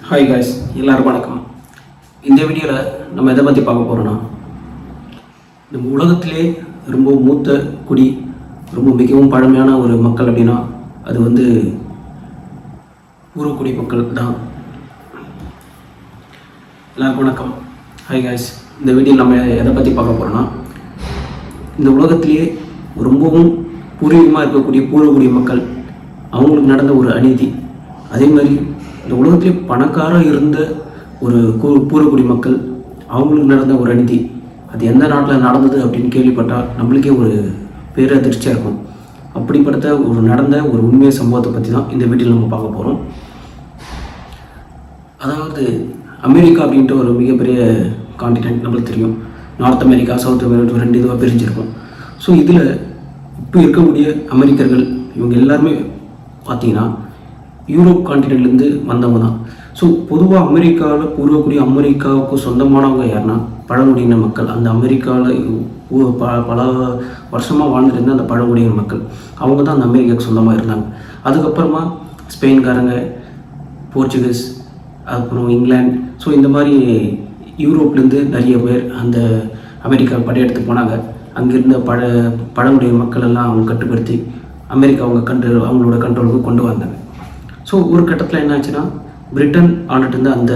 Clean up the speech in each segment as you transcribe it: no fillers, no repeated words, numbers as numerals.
Hi guys, எல்லாருக்கும் வணக்கம். இந்த வீடியோவில் நம்ம எதை பற்றி பார்க்க போகிறோன்னா, நம்ம உலகத்திலே ரொம்ப மூத்த குடி, ரொம்ப மிகவும் பழமையான ஒரு மக்கள் அப்படின்னா அது பூர்வக்குடி மக்கள் தான். எல்லாருக்கும் வணக்கம். ஹாய் காய்ஸ், இந்த வீடியோவில் நம்ம எதை பற்றி பார்க்க போகிறோன்னா, இந்த உலகத்திலேயே ரொம்பவும் பூர்வீகமாக இருக்கக்கூடிய பூர்வக்குடி மக்கள், அவங்களுக்கு நடந்த ஒரு அநீதி. அதே மாதிரி இந்த உலகத்திலே பணக்காராக இருந்த ஒரு பூர்வக்குடி மக்கள், அவங்களுக்கு நடந்த ஒரு அநீதி. அது எந்த நாட்டில் நடந்தது அப்படின்னு கேள்விப்பட்டால் நம்மளுக்கே ஒரு பேரதிர்ச்சியாக இருக்கும். அப்படிப்பட்ட நடந்த ஒரு உண்மை சம்பவத்தை பற்றி தான் இந்த வீடியோவில் நம்ம பார்க்க போகிறோம். அதாவது அமெரிக்கா அப்படின்ட்டு ஒரு மிகப்பெரிய காண்டினென்ட் நம்மளுக்கு தெரியும். நார்த் அமெரிக்கா, சவுத் அமெரிக்கா ரெண்டு இதுவாக பிரிஞ்சிருக்கும். ஸோ இதில் இப்போ இருக்கக்கூடிய அமெரிக்கர்கள் இவங்க எல்லாருமே பார்த்தீங்கன்னா யூரோப் காண்டினென்ட்லேருந்து வந்தவங்க தான். ஸோ பொதுவாக அமெரிக்காவில் பூர்வக்குடி அமெரிக்காவுக்கு சொந்தமானவங்க யாருன்னா பழங்குடியின மக்கள். அந்த அமெரிக்காவில் பல வருஷமாக வாழ்ந்துட்டு அந்த பழங்குடியின மக்கள் அவங்க தான் அந்த அமெரிக்காவுக்கு சொந்தமாக இருந்தாங்க. அதுக்கப்புறமா ஸ்பெயின்காரங்க, போர்ச்சுகீஸ், அப்புறம் இங்கிலாந்து, ஸோ இந்த மாதிரி யூரோப்லேருந்து நிறைய பேர் அந்த அமெரிக்கா படையெடுத்து போனாங்க. அங்கிருந்த பழங்குடியின மக்கள் எல்லாம் அவங்க கட்டுப்படுத்தி அமெரிக்கா அவங்களோட கண்ட்ரோலுக்கு கொண்டு வந்தாங்க. ஸோ ஒரு கட்டத்தில் என்ன ஆச்சுன்னா, பிரிட்டன் ஆண்டுட்டு இருந்த அந்த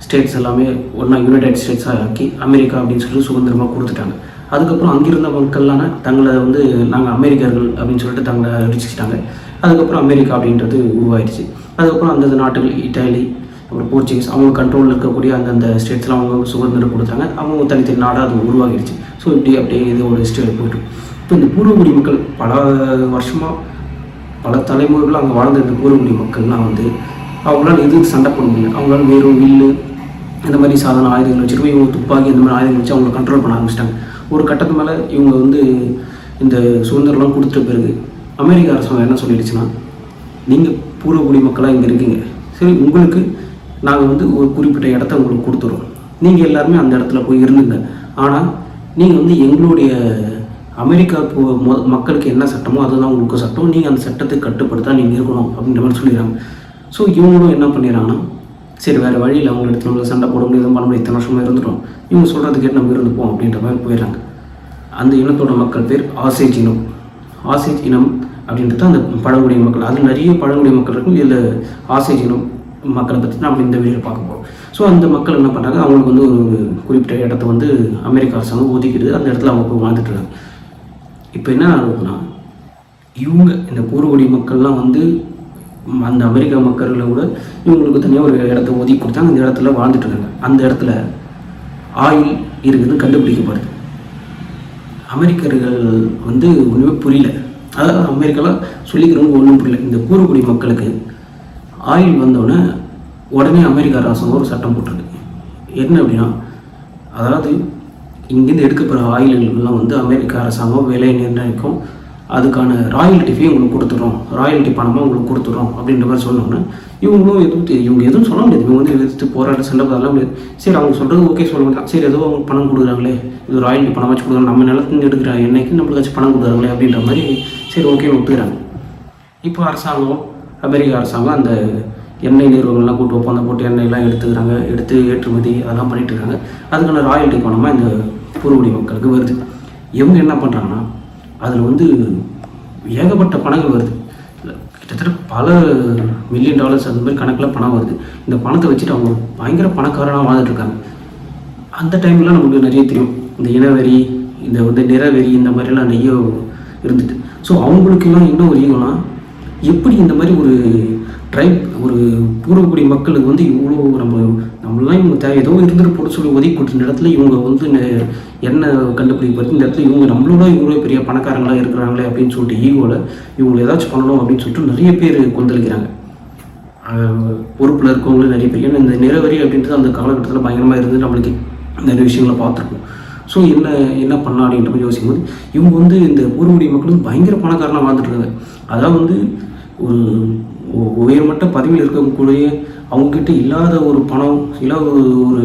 ஸ்டேட்ஸ் எல்லாமே ஒன்றா யுனைடெட் ஸ்டேட்ஸாக ஆக்கி அமெரிக்கா அப்படின்னு சொல்லி சுதந்திரமாக கொடுத்துட்டாங்க. அதுக்கப்புறம் அங்கிருந்த மக்கள்லாம் தங்களை நாங்கள் அமெரிக்கர்கள் அப்படின்னு சொல்லிட்டு தங்களை அடிச்சுக்கிட்டாங்க. அதுக்கப்புறம் அமெரிக்கா அப்படின்றது உருவாயிடுச்சு. அதுக்கப்புறம் அந்தந்த நாட்டுகள் இட்டாலி, அப்புறம் போர்ச்சுகீஸ், அவங்க கண்ட்ரோலில் இருக்கக்கூடிய அந்தந்த ஸ்டேட்ஸ்லாம் அவங்க சுதந்திரம் கொடுத்தாங்க. அவங்க தனித்தனி நாடாக அது உருவாகிடுச்சு. ஸோ அப்படியே இது ஒரு ஸ்டேட் போய்ட்டு இப்போ இந்த பூர்வக்குடி மக்கள் பல வருஷமாக பல தலைமுறைகள் அங்கே வாழ்ந்த இந்த பூர்வக்குடி மக்கள்லாம் அவங்களால எதுக்கு சண்டை போட முடியல. அவங்களால வெறும் வில்லு இந்த மாதிரி சாதாரண ஆயுதங்கள் வச்சுருக்கோம், இவங்க துப்பாக்கி இந்த மாதிரி ஆயுதங்கள் வச்சு அவங்களை கண்ட்ரோல் பண்ண ஆரம்பிச்சிட்டாங்க. ஒரு கட்டத்து மேலே இவங்க இந்த சுதந்திரம்லாம் கொடுத்த பிறகு அமெரிக்க அரசாங்கம் என்ன சொல்லிடுச்சுன்னா, நீங்கள் பூர்வக்குடி மக்களாக இங்கே இருக்கீங்க, சரி உங்களுக்கு நாங்கள் ஒரு குறிப்பிட்ட இடத்த உங்களுக்கு கொடுத்துறோம், நீங்கள் எல்லாருமே அந்த இடத்துல போய் இருந்துங்க. ஆனால் நீங்கள் எங்களுடைய அமெரிக்கா மக்களுக்கு என்ன சட்டமோ அதுதான் உங்களுக்கு சட்டம், நீங்கள் அந்த சட்டத்துக்கு கட்டுப்படுத்தா நீங்கள் இருக்கணும் அப்படின்ற மாதிரி சொல்லிடுறாங்க. ஸோ இவங்களும் என்ன பண்ணிடுறாங்கன்னா, சரி வேறு வழியில் அவங்க இடத்துல நம்மளுக்கு சண்டை போட முடியாது, பண்ண முடியாது, இத்தனை வருஷமாக இருந்துட்டோம், இவங்க சொல்கிறது கேட்டு நம்ம இருந்துப்போம் அப்படின்ற மாதிரி போயிடுறாங்க. அந்த இனத்தோட மக்கள் பேர் ஆசேஜ் இனம். ஆசேஜ் இனம் அப்படின்றது அந்த பழங்குடிய மக்கள். அதில் நிறைய பழங்குடிய மக்கள் இருக்கும். இதில் ஆசேஜ் இனம் மக்களை பற்றி நம்ம இந்த வீடியோவில் பார்க்க போகிறோம். ஸோ அந்த மக்கள் என்ன பண்ணுறாங்க, அவங்களுக்கு ஒரு குறிப்பிட்ட இடத்த அமெரிக்க அரசாங்கம் ஒதுக்கிடுது. அந்த இடத்துல அவங்க போய் வாழ்ந்துட்டுருக்காங்க. இப்போ என்ன ஆகுதுன்னா, இவங்க இந்த பூர்வக்குடி மக்கள்லாம் அந்த அமெரிக்கா மக்களை விட இவங்களுக்கு தனியாக ஒரு இடத்த ஒதுக்கி கொடுத்தாங்க. அந்த இடத்துல வாழ்ந்துட்டு இருக்காங்க. அந்த இடத்துல ஆயில் இருக்குதுன்னு கண்டுபிடிக்கப்படுது. அமெரிக்கர்கள் ஒன்றுமே புரியல. அதாவது அமெரிக்காவில் சொல்லிக்கிறவங்க ஒன்றும் புரியல. இந்த பூர்வக்குடி மக்களுக்கு ஆயில் வந்தோடனே உடனே அமெரிக்கா அரசாங்கம் ஒரு சட்டம் போட்டிருக்கு. என்ன அப்படின்னா, அதாவது இங்கேருந்து எடுக்கப்படுற ஆயில்கள்லாம் அமெரிக்க அரசாங்கம் விலை நிர்ணயிக்கும், அதுக்கான ராயல்ட்டி ஃபீ உங்களுக்கு கொடுத்துறோம், ராயல்ட்டி பணமாக உங்களுக்கு கொடுத்துறோம் அப்படின்ற மாதிரி சொன்னோன்னே இவங்களும் இவங்க எதுவும் சொல்ல முடியாது. இவங்க எதிர்த்து போராட்ட சண்டை அதெல்லாம் முடியாது. சரி அவங்க சொல்கிறது ஓகே சொல்ல முடியாது. சரி ஏதோ அவங்க பணம் கொடுக்குறாங்களே, இது ராயல்ட்டி பணம் வச்சு கொடுக்குறாங்க, நம்ம நிலத்துலேருந்து எடுக்கிற எண்ணெய்க்கு நம்மளுக்காச்சும் பணம் கொடுக்குறாங்களே அப்படின்ற மாதிரி சரி ஓகேன்னு ஒத்துக்கிறாங்க. இப்போ அரசாங்கம், அமெரிக்க அரசாங்கம் அந்த எண்ணெய் நிறுவனங்கள்லாம் கூட்டு ஒப்பந்தம் போட்டு எண்ணெயெல்லாம் எடுத்து ஏற்றுமதி அதெல்லாம் பண்ணிட்டு இருக்காங்க. அதுக்கான ராயல்ட்டி பணமாக இந்த பூர்வக்குடி மக்களுக்கு வருது. இவங்க என்ன பண்ணுறாங்கன்னா, அதில் ஏகப்பட்ட பணங்கள் வருது. கிட்டத்தட்ட பல $1,000,000 அந்த மாதிரி கணக்கில் பணம் வருது. இந்த பணத்தை வச்சுட்டு அவங்க பயங்கர பணக்காரனாக வாழ்ந்துட்டுருக்காங்க. அந்த டைம்லாம் நமக்கு நிறைய தெரியும், இந்த இனவெறி, இந்த நிறவெறி, இந்த மாதிரிலாம் நிறைய இருந்துட்டு. ஸோ அவங்களுக்கெல்லாம் என்ன ஒரு ஈகம்னா, எப்படி இந்த மாதிரி ஒரு பூர்வக்குடி மக்களுக்கு இவ்வளோ நம்மளாம் இவங்க தேவை ஏதோ இருந்துட்டு போட்டு சொல்லி ஒதுக்கி கொடுத்த இடத்துல இவங்க என்ன கண்டுபிடிக்கிறது, இந்த இடத்துல நம்மளோட இவ்வளோ பெரிய பணக்காரங்களாக இருக்கிறாங்களே அப்படின்னு சொல்லிட்டு ஈகோவில் இவங்களை ஏதாச்சும் பண்ணணும் அப்படின்னு சொல்லிட்டு நிறைய பேர் கொந்தளிக்கிறாங்க. பொறுப்பில் இருக்கவங்களும் நிறைய பேர். ஏன்னா இந்த நிறவரி அப்படின்றது அந்த காலகட்டத்தில் பயங்கரமாக இருந்து நம்மளுக்கு நிறைய விஷயங்களை பார்த்துருக்கோம். ஸோ என்ன பண்ணலாம் அப்படின்ற மாதிரி யோசிக்கும்போது இவங்க இந்த பூர்வக்குடி மக்கள் பயங்கர பணக்காரனாக வாழ்ந்துட்டுருக்காங்க. அதாவது ஒரு உயர்மட்ட பதவியில் இருக்கக்கூடிய அவங்கக்கிட்ட இல்லாத ஒரு பணம், இல்லாத ஒரு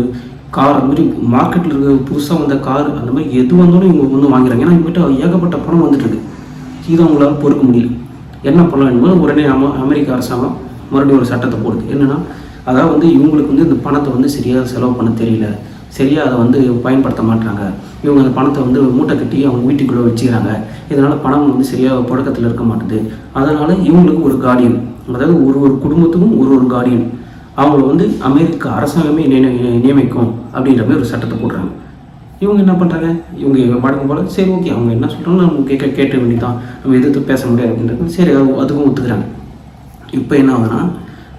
கார், அந்த மாதிரி மார்க்கெட்டில் இருக்க புதுசாக வந்த கார், அந்த மாதிரி எது வந்தாலும் இவங்க வாங்குறாங்க. ஏன்னா இவங்ககிட்ட ஏகப்பட்ட பணம் வந்துட்டுருக்கு. இது அவங்களால பொறுக்க முடியல. என்ன பண்ணலாம் என்பது உடனே அமெரிக்க அரசாங்கம் மறுபடியும் ஒரு சட்டத்தை போடுது. என்னென்னா, அதாவது வந்து இவங்களுக்கு வந்து இந்த பணத்தை வந்து சரியாக செலவு பண்ண தெரியல, சரியாக அதை வந்து பயன்படுத்த மாட்டாங்க. இவங்க அந்த பணத்தை வந்து மூட்டை கட்டி அவங்க வீட்டுக்குள்ளே வச்சுக்கிறாங்க. இதனால் பணம் வந்து சரியாக புழக்கத்தில் இருக்க மாட்டுது. அதனால் இவங்களுக்கு ஒரு கார்டியன், அதாவது ஒரு குடும்பத்துக்கும் ஒரு கார்டியன் அவங்கள வந்து அமெரிக்க அரசாங்கமே நியமிக்கும் அப்படின்ற மாதிரி ஒரு சட்டத்தை போடுறாங்க. இவங்க என்ன பண்ணுறாங்க, இவங்க வழக்கம் போல் சரி ஓகே அவங்க என்ன சொல்கிறாங்க நம்ம கேட்ட வேண்டியதான், நம்ம எதிர்த்து பேச முடியாது அப்படின்றது சரி அதுக்கும் ஒத்துக்கிறாங்க. இப்போ என்ன ஆகுதுன்னா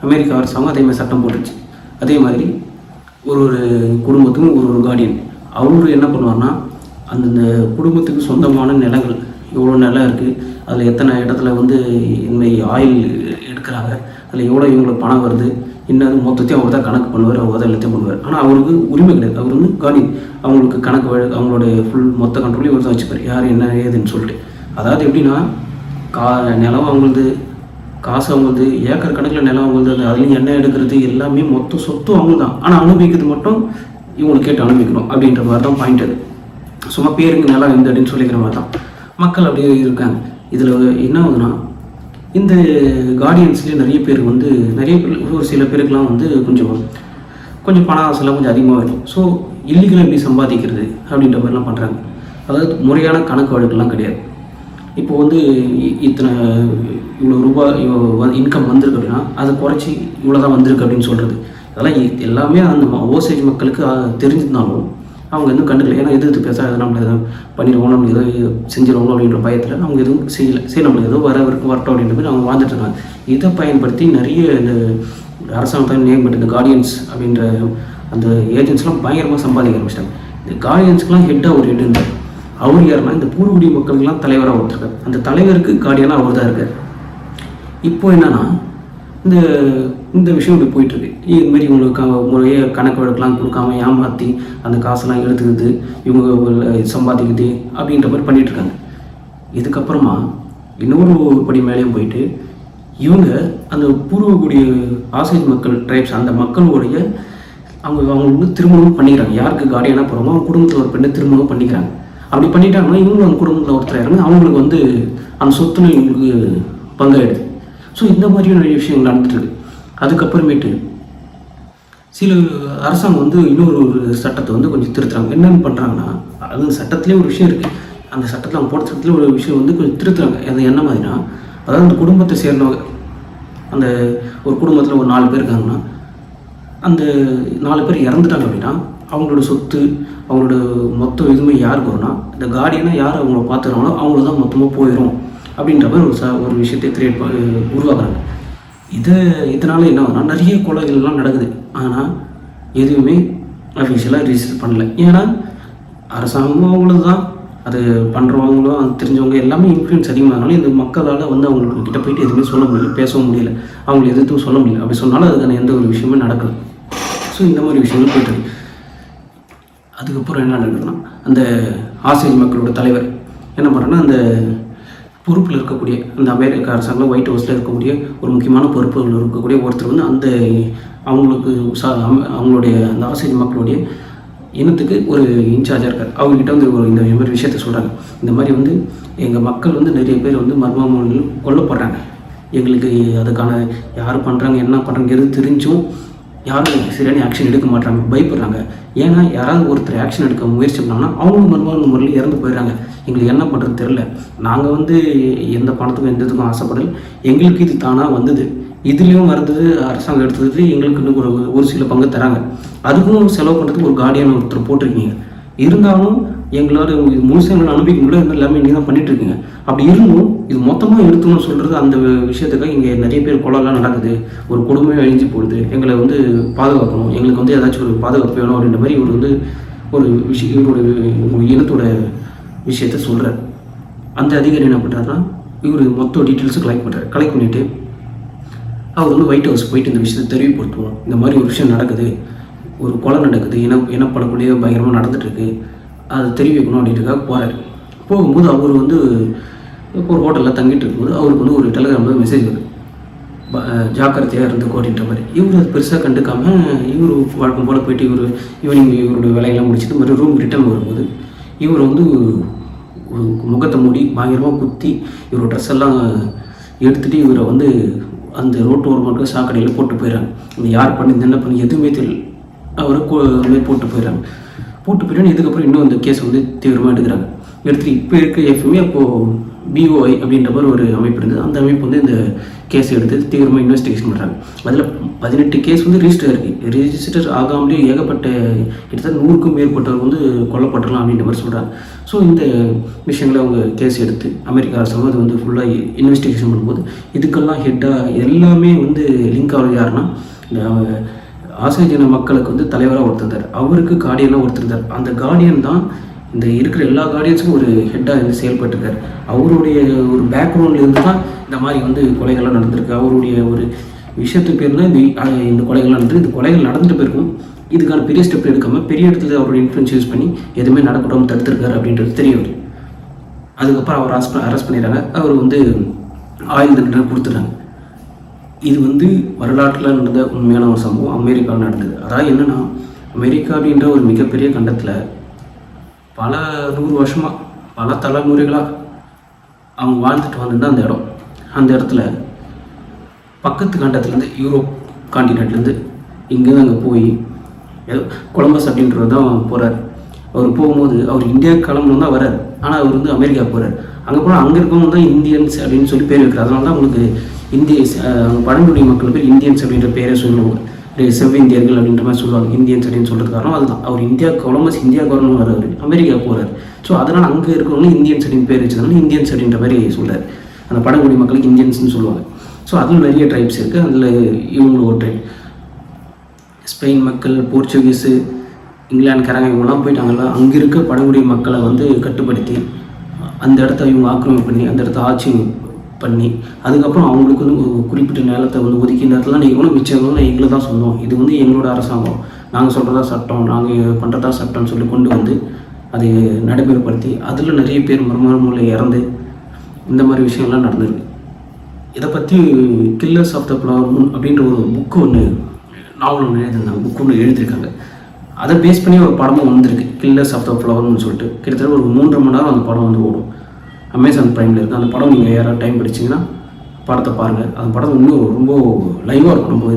அமெரிக்கா அரசாங்கம் அதே மாதிரி சட்டம் போட்டுருச்சு. அதே மாதிரி ஒரு குடும்பத்துக்கும் ஒரு கார்டியன். அவரு என்ன பண்ணுவார்னா அந்தந்த குடும்பத்துக்கு சொந்தமான நிலங்கள் எவ்வளோ நிலம் இருக்குது, அதில் எத்தனை இடத்துல வந்து இன்றைக்கி ஆயில் எடுக்கிறாங்க, அதில் எவ்வளோ இவங்களுக்கு பணம் வருது, இன்னும் மொத்தத்தையும் அவர் தான் கணக்கு பண்ணுவார், அவர் தான் எல்லாத்தையும் பண்ணுவார். ஆனால் அவருக்கு உரிமை கிடையாது. அவர் வந்து கார்டியன், அவங்களுக்கு கணக்கு அவங்களுடைய ஃபுல் மொத்த கண்ட்ரோலையும் இவர் தான் வச்சுப்பார், யார் என்ன ஏதுன்னு சொல்லிட்டு. அதாவது எப்படின்னா நிலம் அவங்களது, காசு அவங்களது, ஏக்கர் கணக்கில் நிலம் அவங்களது, அதுலேயும் எண்ணெய் எடுக்கிறது எல்லாமே மொத்த சொத்தும் அவங்க தான். ஆனால் அனுபவிக்கிறது மட்டும் இவங்களுக்கு கேட்டு அனுபவிக்கணும் அப்படின்ற மாதிரி தான் பாயிண்ட். அது சும்மா பேருக்கு நிலம் எந்த அப்படின்னு சொல்லிக்கிற மாதிரி தான் மக்கள் அப்படியே இருக்காங்க. இதில் என்ன ஆகுதுன்னா இந்த கார்டியன்ஸ்லேயே நிறைய பேர் வந்து ஒரு சில பேருக்குலாம் வந்து கொஞ்சம் பண ஆசைலாம் கொஞ்சம் அதிகமாக இருக்கும். ஸோ இல்லீகலாக எப்படி சம்பாதிக்கிறது அப்படின்ற மாதிரிலாம் பண்ணுறாங்க. அதாவது முறையான கணக்கு வழக்கெல்லாம் கிடையாது. இப்போ வந்து இத்தனை இவ்வளோ ரூபாய் இன்கம் வந்திருக்கு அப்படின்னா அதை குறைச்சி இவ்வளோ தான் வந்திருக்கு அப்படின்னு சொல்கிறது, அதெல்லாம் எல்லாமே அந்த ஓசேஜ் மக்களுக்கு தெரிஞ்சிருந்தாலும் அவங்க எதுவும் கண்டுக்கல. ஏன்னா எதிர்த்து பேச நம்மளை எதுவும் பண்ணிடுவோம், நம்மளுக்கு ஏதோ செஞ்சிடுவோம் அப்படின்ற பயத்தில் அவங்க எதுவும் செய்யலை. சரி நம்மளுக்கு ஏதோ வரட்டும் அப்படின்ற மாதிரி அவங்க வாழ்ந்துட்டு இருக்காங்க. இதை பயன்படுத்தி நிறைய இந்த அரசாங்கத்தை நியமிப்பட்ட இந்த கார்டியன்ஸ் அப்படின்ற அந்த ஏஜென்ட்ஸ்லாம் பயங்கரமாக சம்பாதிக்க ஆரம்பிச்சிட்டாங்க. இந்த கார்டியன்ஸ்க்கெலாம் ஹெட்டாக ஒரு ஹெட் இருந்தார். அவர் யாருன்னா இந்த பூர்வகுடி மக்களுக்கெல்லாம் தலைவராக ஒருத்தருக்கார். அந்த தலைவருக்கு கார்டியனாக அவர் தான் இருக்கார். இப்போ என்னன்னா இந்த விஷயம் இப்படி போயிட்டுருக்கு. இதுமாரி இவங்களுக்கு முறையே கணக்கு வழக்கெலாம் கொடுக்காம ஏமாற்றி அந்த காசெல்லாம் எடுத்துக்கிது, இவங்க சம்பாதிக்குது அப்படின்ற மாதிரி பண்ணிகிட்ருக்காங்க. இதுக்கப்புறமா இன்னொரு படி மேலேயும் போயிட்டு இவங்க அந்த பூர்வகுடி ஆசேஜ் மக்கள் ட்ரைப்ஸ் அந்த மக்களுடைய அவங்க வந்து திருமணம் பண்ணிக்கிறாங்க. யாருக்கு கார்டியனாக போகிறோமோ அவங்க குடும்பத்தில் ஒரு பெண்ணை திருமணம் பண்ணிக்கிறாங்க. அப்படி பண்ணிட்டாங்கன்னா இவங்களும் அவங்க குடும்பத்தில் ஒருத்தர் இறங்க அவங்களுக்கு வந்து அந்த சொத்துல இவங்களுக்கு பங்காயிடுது. ஸோ இந்த மாதிரியான நிறைய விஷயங்கள் நடந்துட்டுருக்கு. அதுக்கப்புறமேட்டு சில அரசாங்கம் வந்து இன்னொரு சட்டத்தை வந்து கொஞ்சம் திருத்துறாங்க. என்னென்னு பண்ணுறாங்கன்னா அந்த சட்டத்துலேயே ஒரு விஷயம் இருக்குது. அந்த சட்டத்தில் அவங்க போட்ட சட்டத்தில் ஒரு விஷயம் வந்து கொஞ்சம் திருத்துறாங்க. அது என்ன மாதிரினா, அதாவது அந்த குடும்பத்தை சேர்ந்தவங்க, அந்த ஒரு குடும்பத்தில் ஒரு 4 பேர் இருக்காங்கன்னா அந்த 4 பேர் இறந்துட்டாங்க அப்படின்னா அவங்களோட சொத்து அவங்களோட மொத்த இதுவுமே யாருக்கு வரும்னா இந்த கார்டியனாக யார் அவங்கள பார்த்துக்கிறாங்களோ அவங்கள தான் மொத்தமாக போயிடும் அப்படின்ற மாதிரி ஒரு விஷயத்தை உருவாக்குறாங்க. இதனால் என்ன ஆகுதுன்னா நிறைய கொலைகள்லாம் நடக்குது. ஆனால் எதுவுமே அஃபிஷியலாக ரிஜிஸ்டர் பண்ணல. ஏன்னா அரசாங்கமும் அவங்களது தான், அது பண்ணுறவங்களும் அது தெரிஞ்சவங்க எல்லாமே இன்ஃப்ளூயன்ஸ் அதிகமாகனாலும் இந்த மக்களால் வந்து அவங்களுக்கு கிட்ட போயிட்டு எதுவுமே சொல்ல முடியல, பேசவும் முடியல, அவங்களை எதிர்த்தும் சொல்ல முடியல. அப்படி சொன்னாலும் அதுக்கான எந்த ஒரு விஷயமே நடக்கல. ஸோ இந்த மாதிரி விஷயங்கள் போயிட்டு. அதுக்கப்புறம் என்ன நடக்குதுன்னா அந்த ஆசேஜ் மக்களோட தலைவர் என்ன பண்ணுறேன்னா அந்த பொறுப்பில் இருக்கக்கூடிய அந்த அமெரிக்க அரசாங்கம் ஒயிட் ஹவுஸில் இருக்கக்கூடிய ஒரு முக்கியமான பொறுப்புகள் இருக்கக்கூடிய ஒருத்தர் வந்து அந்த அவங்களுடைய அந்த ஆசேஜ் மக்களுடைய இனத்துக்கு ஒரு இன்சார்ஜாக இருக்கார். அவங்ககிட்ட வந்து இந்த மாதிரி விஷயத்த சொல்கிறாங்க. இந்த மாதிரி வந்து எங்கள் மக்கள் வந்து நிறைய பேர் வந்து மர்மங்கள் கொல்லப்படுறாங்க, எங்களுக்கு அதுக்கான யார் பண்ணுறாங்க என்ன பண்ணுறாங்க தெரிஞ்சும் யாரும் சரியான ஆக்ஷன் எடுக்க மாட்டாங்க, பயப்படுறாங்க. ஏன்னா யாராவது ஒருத்தர் ஆக்ஷன் எடுக்க முயற்சி பண்ணாங்கன்னா அவங்களும் மர்மமான முறையில் இறந்து போயிடுறாங்க. எங்களுக்கு என்ன பண்ணுறது தெரில, நாங்கள் வந்து எந்த பணத்துக்கும் எந்த இதுக்கும் ஆசைப்படல, எங்களுக்கு இது தானாக வந்தது, இதுலேயும் வர்றது அரசாங்கம் எடுத்தது எங்களுக்கு இன்னும் ஒரு சில பங்கு தராங்க, அதுக்கும் செலவு பண்ணுறதுக்கு ஒரு கார்டியன் ஒருத்தர் போட்டிருக்கீங்க, இருந்தாலும் எங்களால் இது முழுசாக எங்களை அனுப்பிக்க முடியல, எல்லாமே நீங்கள் தான் பண்ணிகிட்ருக்கீங்க. அப்படி இருந்தும் இது மொத்தமாக எடுத்துன்னு சொல்கிறது அந்த விஷயத்துக்காக இங்கே நிறைய பேர் கொலைலாம் நடக்குது, ஒரு குடும்பமே அழிஞ்சு போடுது, எங்களை வந்து பாதுகாக்கணும், எங்களுக்கு வந்து ஏதாச்சும் ஒரு பாதுகாப்பு வேணும் அப்படின்ற மாதிரி இவர் வந்து ஒரு விஷயம் இவரோட இனத்தோட விஷயத்த சொல்கிறார். அந்த அதிகாரி என்ன பண்ணுறாருன்னா இவர் மொத்த டீட்டெயில்ஸும் கலெக்ட் பண்ணிவிட்டு அவர் வந்து ஒயிட் ஹவுஸ் போயிட்டு இந்த விஷயத்தை தெரியப்படுத்துவோம், இந்த மாதிரி ஒரு விஷயம் நடக்குது, ஒரு கொலை நடக்குது, இனப்படக்கூடிய பயங்கரமாக நடந்துகிட்ருக்கு, அதை தெரிவிக்கணும் அப்படின்றதுக்காக போகிறார். போகும்போது அவர் வந்து ஒரு ஹோட்டலில் தங்கிட்டு இருக்கும்போது அவருக்கு வந்து ஒரு டெலிகிராமில் மெசேஜ் வருது, ஜாக்கிரதையாக இருந்துக்கோ அப்படின்ற மாதிரி. இவர் அது பெருசாக கண்டுக்காமல் இவர் வழக்கம் போல் போயிட்டு ஈவினிங் இவருடைய வேலையெல்லாம் முடிச்சுட்டு மறுபடியும் ரூம் ரிட்டர்ன் வரும்போது இவர் வந்து முகத்தை மூடி பயங்கரமாக குத்தி இவரோட ட்ரெஸ் எல்லாம் எடுத்துகிட்டு இவரை வந்து அந்த ரோட்டு ஓரமாக சாக்கடையில் போட்டு போயிடறாங்க. அந்த யார் பண்ணி என்ன பண்ணி எதுவுமே தெரியல, அவரை போட்டு போயிடறாங்க. போட்டு போயிட்டு இதுக்கப்புறம் இன்னும் அந்த கேஸ் வந்து தீவிரமாக எடுக்கிறாங்க. எடுத்துகிட்டு இப்போ இருக்க எஃப்எம்ஏ அப்போது BOI அப்படின்ற மாதிரி ஒரு அமைப்பு இருந்தது. அந்த அமைப்பு வந்து இந்த கேஸ் எடுத்து தீவிரமாக இன்வெஸ்டிகேஷன் பண்ணுறாங்க. அதில் 18 கேஸ் வந்து ரிஜிஸ்டர் ஆகாமலே ஏகப்பட்ட கிட்டத்தட்ட 100க்கும் மேற்பட்டவர் வந்து கொல்லப்பட்டுடலாம் அப்படின்ற மாதிரி சொல்கிறாங்க. ஸோ இந்த விஷயங்களை அவங்க கேஸ் எடுத்து அமெரிக்கா அரசாங்கம் அது வந்து ஃபுல்லாக இன்வெஸ்டிகேஷன் பண்ணும்போது இதுக்கெல்லாம் ஹெட்டாக எல்லாமே வந்து லிங்க் ஆகிறது யாருன்னா, இந்த ஆசிரியஜன மக்களுக்கு வந்து தலைவராக ஒருத்தர், அவருக்கு கார்டியனாக ஒருத்தர். அந்த கார்டியன் தான் இந்த இருக்கிற எல்லா கார்டியன்ஸுக்கும் ஒரு ஹெட்டாக இருந்து செயல்பட்டுருக்கார். அவருடைய ஒரு பேக்ரவுண்ட்லேருந்து தான் இந்த மாதிரி வந்து கொலைகள்லாம் நடந்திருக்கு. அவருடைய ஒரு விஷயத்துக்கு பேர் தான் இந்த கொலைகள்லாம் நடந்திருக்கு. இந்த கொலைகள் நடந்துட்டு போயிருக்கும். இதுக்கான பெரிய ஸ்டெப் எடுக்காமல் பெரிய இடத்துல அவருடைய இன்ஃப்ளூயன்ஸ் யூஸ் பண்ணி எதுவுமே நடக்கட்டும் தடுத்திருக்காரு அப்படின்றது தெரிய வருது. அதுக்கப்புறம் அவர் அரெஸ்ட் பண்ணிடுறாங்க. அவர் வந்து ஆயுள் தண்டனை கொடுத்துட்றாங்க. இது வந்து வரலாற்றில் நடந்த உண்மையான ஒரு சம்பவம் அமெரிக்காவில் நடந்தது. அதாவது என்னென்னா, அமெரிக்கா அப்படின்ற ஒரு மிகப்பெரிய கண்டத்தில் பல 100 வருஷமாக பல தலைமுறைகளாக அவங்க வாழ்ந்துட்டு வந்தது அந்த இடம். அந்த இடத்துல பக்கத்து கண்டத்துலேருந்து யூரோப் காண்டினென்ட்லேருந்து இங்கேருந்து அங்கே போய் கொலம்பஸ் அப்படின்றது தான் போகிறார். அவர் போகும்போது அவர் இந்தியா கிளம்பணும் தான் வர்றார். ஆனால் அவர் வந்து அமெரிக்கா போகிறார். அங்கே போனால் அங்கே இருக்கவங்க தான் இந்தியன்ஸ் அப்படின்னு சொல்லி பேர் வைக்கிறார். அதனால தான் உங்களுக்கு பழங்குடி மக்கள் பேர் இந்தியன்ஸ் அப்படின்ற பேரை சொல்லுவாங்க. செவ்விந்தியர்கள் அப்படின்ற மாதிரி சொல்லுவாங்க. இந்தியன்ஸ் அப்படின்னு சொல்கிறது காரணம் அதுதான். அவர் கொலம்பஸ் இந்தியா கவர்னர் வர்றாரு, அமெரிக்கா போகிறார். ஸோ அதனால் அங்கே இருக்கிறவங்க இந்தியன்ஸ் அப்படின்னு பேர் வச்சதுனால இந்தியன்ஸ் அப்படின்ற மாதிரி சொல்கிறார். அந்த பழங்குடி மக்களுக்கு இந்தியன்ஸ்னு சொல்லுவாங்க. ஸோ அதில் நிறைய ட்ரைப்ஸ் இருக்குது. அதில் இவங்களும் ஒரு ட்ரைப். ஸ்பெயின் மக்கள், போர்ச்சுகீஸு, இங்கிலாந்துக்காரங்க இவங்கெல்லாம் போயிட்டாங்கல்ல, அங்கே இருக்க பழங்குடி மக்களை வந்து கட்டுப்படுத்தி அந்த இடத்த இவங்க ஆக்கிரமிப்பு பண்ணி அந்த இடத்த ஆட்சி பண்ணி அதுக்கப்புறம் அவங்களுக்கு வந்து குறிப்பிட்ட நிலத்தை வந்து ஒதுக்கி இந்த இடத்துல நீங்கள் ஒன்றும் மிச்சம் எங்களை தான் சொன்னோம், இது வந்து எங்களோட அரசாங்கம், நாங்கள் சொல்கிறதா சட்டம், நாங்கள் பண்ணுறதா சட்டம்னு சொல்லி கொண்டு வந்து அதை நடைமுறைப்படுத்தி அதில் நிறைய பேர் மர்மூலையில் இறந்து இந்த மாதிரி விஷயங்கள்லாம் நடந்திருக்கு. இதை பற்றி killers of the flower moon அப்படின்ற ஒரு புக்கு ஒன்று நாவல் ஒன்று எழுதியிருந்தாங்க, புக்கு ஒன்று எழுதியிருக்காங்க. அதை பேஸ் பண்ணி ஒரு படமும் வந்திருக்கு, killers of the flower moon சொல்லிட்டு. கிட்டத்தட்ட ஒரு 3.5 மணி நேரம் அந்த படம் வந்து ஓடும். அமேசான் ப்ரைமில் இருக்குது அந்த படம். நீங்கள் யாராவது டைம் படிச்சிங்கன்னா படத்தை பாருங்கள். அந்த படம் இன்னும் ரொம்ப லைவாக இருக்கும். நம்ம